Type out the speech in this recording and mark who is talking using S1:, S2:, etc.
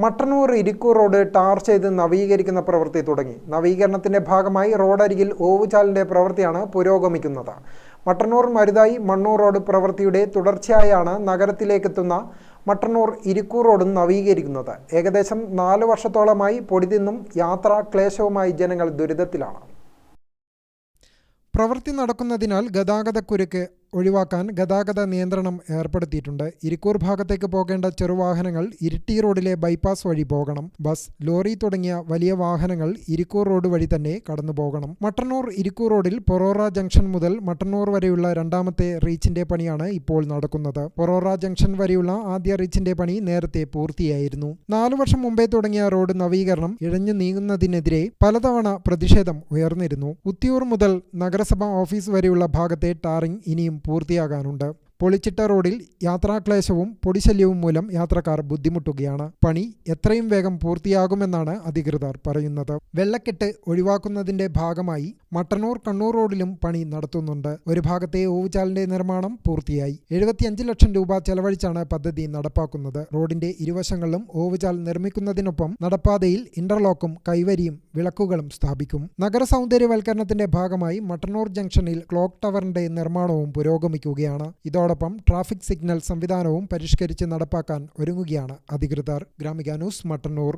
S1: Mattannur Irikkur road tar ചെയ്ത് നവീകരിക്കുന്ന പ്രവൃത്തി തുടങ്ങി. നവീകരണത്തിന്റെ ഭാഗമായി റോഡരികിൽ ഓവുചാലിന്റെ പ്രവൃത്തിയാണ് പുരോഗമിക്കുന്നത്. മട്ടന്നൂർ മരുതായി മണ്ണൂർ റോഡ് പ്രവൃത്തിയുടെ തുടർച്ചയായാണ് നഗരത്തിലേക്കെത്തുന്ന മട്ടന്നൂർ ഇരിക്കൂർ റോഡും നവീകരിക്കുന്നത്. ഏകദേശം 4 വർഷത്തോളമായി പൊടി തിന്നും യാത്രാ ക്ലേശവുമായി ജനങ്ങൾ ദുരിതത്തിലാണ്. പ്രവൃത്തി നടക്കുന്നതിനാൽ ഗതാഗതക്കുരുക്ക് ഒഴിവാക്കാൻ ഗതാഗത നിയന്ത്രണം ഏർപ്പെടുത്തിയിട്ടുണ്ട്. ഇരിക്കൂർ ഭാഗത്തേക്ക് പോകേണ്ട ചെറുവാഹനങ്ങൾ ഇരിട്ടി റോഡിലെ ബൈപ്പാസ് വഴി പോകണം. ബസ്, ലോറി തുടങ്ങിയ വലിയ വാഹനങ്ങൾ ഇരിക്കൂർ റോഡ് വഴി തന്നെ കടന്നു പോകണം. മട്ടന്നൂർ ഇരിക്കൂർ റോഡിൽ പൊറോറ ജംഗ്ഷൻ മുതൽ മട്ടന്നൂർ വരെയുള്ള രണ്ടാമത്തെ റീച്ചിന്റെ പണിയാണ് ഇപ്പോൾ നടക്കുന്നത്. പൊറോറ ജംഗ്ഷൻ വരെയുള്ള ആദ്യ റീച്ചിന്റെ പണി നേരത്തെ പൂർത്തിയായിരുന്നു. 4 വർഷം മുമ്പേ തുടങ്ങിയ റോഡ് നവീകരണം ഇഴഞ്ഞു നീങ്ങുന്നതിനെതിരെ പലതവണ പ്രതിഷേധം ഉയർന്നിരുന്നു. ഉത്തിയൂർ മുതൽ നഗരസഭാ ഓഫീസ് വരെയുള്ള ഭാഗത്തെ ടാറിംഗ് ഇനിയും പൂർത്തിയാകാനുണ്ട്. പൊളിച്ചിട്ട റോഡിൽ യാത്രാക്ലേശവും പൊടിശല്യവും മൂലം യാത്രക്കാർ ബുദ്ധിമുട്ടുകയാണ്. പണി എത്രയും വേഗം പൂർത്തിയാകുമെന്നാണ് അധികൃതർ പറയുന്നത്. വെള്ളക്കെട്ട് ഒഴിവാക്കുന്നതിന്റെ ഭാഗമായി മട്ടന്നൂർ കണ്ണൂർ റോഡിലും പണി നടത്തുന്നുണ്ട്. ഒരു ഭാഗത്തെ ഓവുചാലിന്റെ നിർമ്മാണം പൂർത്തിയായി. 75 ലക്ഷം രൂപ ചെലവഴിച്ചാണ് പദ്ധതി നടപ്പാക്കുന്നത്. റോഡിന്റെ ഇരുവശങ്ങളിലും ഓവുചാൽ നിർമ്മിക്കുന്നതിനൊപ്പം നടപ്പാതയിൽ ഇന്റർലോക്കും കൈവരിയും വിളക്കുകളും സ്ഥാപിക്കും. നഗര സൗന്ദര്യവൽക്കരണത്തിന്റെ ഭാഗമായി മട്ടന്നൂർ ജംഗ്ഷനിൽ ക്ലോക്ക് ടവറിന്റെ നിർമ്മാണവും പുരോഗമിക്കുകയാണ്. ഇതോടൊപ്പം ട്രാഫിക് സിഗ്നൽ സംവിധാനവും പരിഷ്കരിച്ച് നടപ്പാക്കാൻ ഒരുങ്ങുകയാണ് അധികൃതർ. ഗ്രാമിക ന്യൂസ്, മട്ടന്നൂർ.